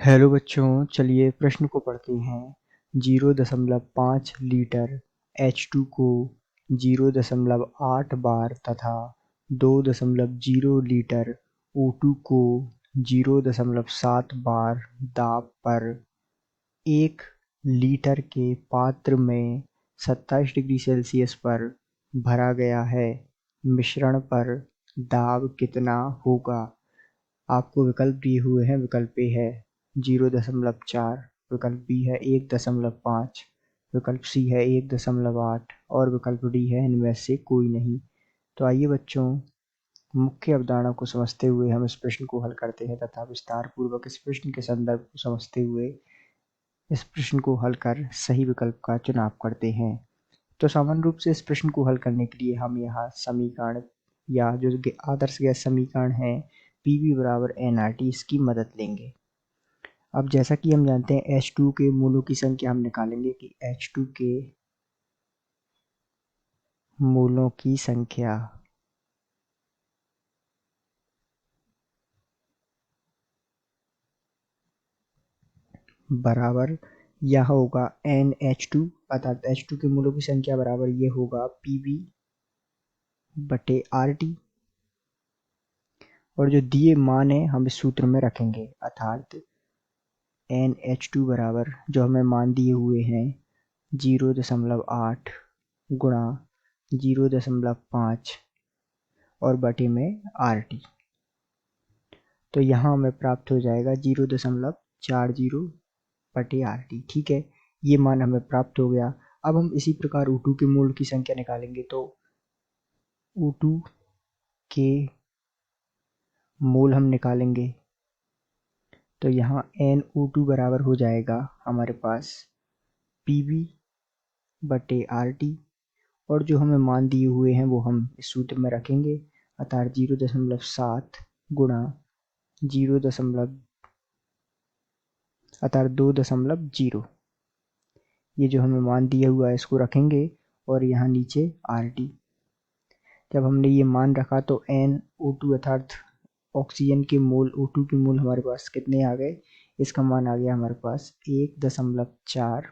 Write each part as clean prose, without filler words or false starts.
Hello बच्चों, चलिए प्रश्न को पढ़ते हैं। 0.5 लीटर H2 को 0.8 बार तथा 2.0 लीटर O2 को 0.7 बार दाब पर 1 लीटर के पात्र में 27 डिग्री सेल्सियस पर भरा गया है। मिश्रण पर दाब कितना होगा? आपको विकल्प दिए हुए हैं। विकल्प ए है 0.4, विकल्प बी है 1.5, विकल्प सी है 1.8 और विकल्प डी है इनमें से कोई नहीं। तो आइए बच्चों, मुख्य अवधारणा को समझते हुए हम इस प्रश्न को हल करते हैं तथा विस्तार पूर्वक इस प्रश्न के संदर्भ को समझते हुए इस प्रश्न को हल कर सही विकल्प का चुनाव करते हैं। तो सामान्य रूप से इस प्रश्न को हल करने के लिए हम यहाँ समीकरण या जो आदर्श गैस समीकरण है PV बराबर nRT इसकी मदद लेंगे। अब जैसा कि हम जानते हैं H2 के मोलों की संख्या हम निकालेंगे कि H2 के मोलों की संख्या बराबर यह होगा NH2 अर्थात H2 के मोलों की संख्या बराबर ये होगा PV बटे RT और जो दिए मान है हम इस सूत्र में रखेंगे अर्थात NH2 बराबर जो हमें मान दिए हुए हैं 0.8 गुणा 0.5 और बटे में RT। तो यहाँ हमें प्राप्त हो जाएगा 0.40 बटे RT। ठीक है, ये मान हमें प्राप्त हो गया। अब हम इसी प्रकार O2 के मोल की संख्या निकालेंगे। तो O2 के मोल हम निकालेंगे तो यहाँ NO2 बराबर हो जाएगा हमारे पास PV बटे RT और जो हमें मान दिए हुए हैं वो हम इस सूत्र में रखेंगे अर्थात 0.7 गुणा 2.0 ये जो हमें मान दिया हुआ है इसको रखेंगे और यहाँ नीचे RT। जब हमने ये मान रखा तो NO2 अर्थात ऑक्सीजन के मोल O2 के मोल हमारे पास कितने आ गए? इसका मान आ गया हमारे पास 1.4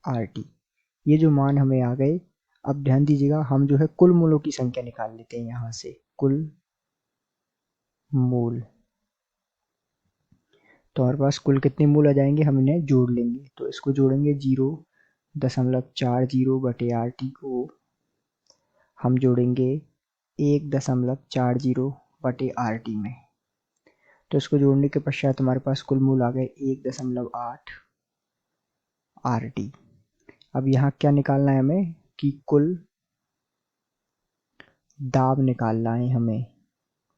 RT। ये जो मान हमें आ गए, अब ध्यान दीजिएगा हम जो है कुल मोलों की संख्या निकाल लेते हैं। यहाँ से कुल मोल तो हमारे पास कुल कितने मोल आ जाएंगे, हम इन्हें जोड़ लेंगे। तो इसको जोड़ेंगे 0.40 बटे RT को हम जोड़ेंगे 1.40 बटे RT में। तो इसको जोड़ने के पश्चात हमारे पास कुल मोल आ गए 1.8 RT। अब यहाँ क्या निकालना है हमें कि कुल दाब निकालना है हमें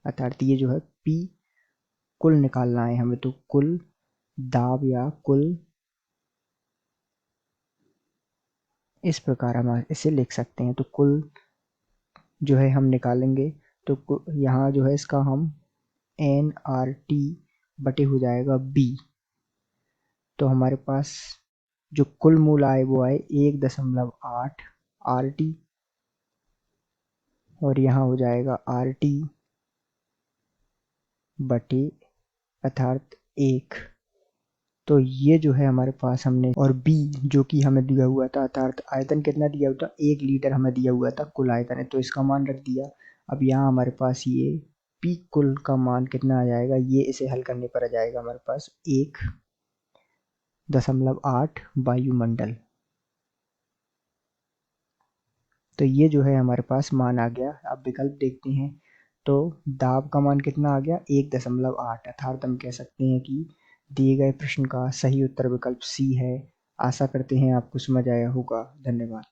अर्थात ये जो है P कुल निकालना है हमें। तो कुल दाब या कुल इस प्रकार हम इसे लिख सकते हैं। तो कुल जो है हम निकालेंगे तो यहाँ जो है इसका हम nRT बटे हो जाएगा B। तो हमारे पास जो कुल मोल आए वो आए 1.8 RT और यहाँ हो जाएगा RT बटे अर्थात 1। तो ये जो है हमारे पास हमने और B जो कि हमें दिया हुआ था अर्थात आयतन कितना दिया हुआ था 1 लीटर हमें दिया हुआ था कुल आयतन है, तो इसका मान रख दिया। अब यहाँ हमारे पास ये P कुल का मान कितना आ जाएगा, ये इसे हल करने पर आ जाएगा हमारे पास 1.8 वायुमंडल। तो ये जो है हमारे पास मान आ गया। अब विकल्प देखते हैं तो दाब का मान कितना आ गया 1.8 अर्थात हम कह सकते हैं कि दिए गए प्रश्न का सही उत्तर विकल्प सी है। आशा करते हैं आपको समझ आया होगा। धन्यवाद।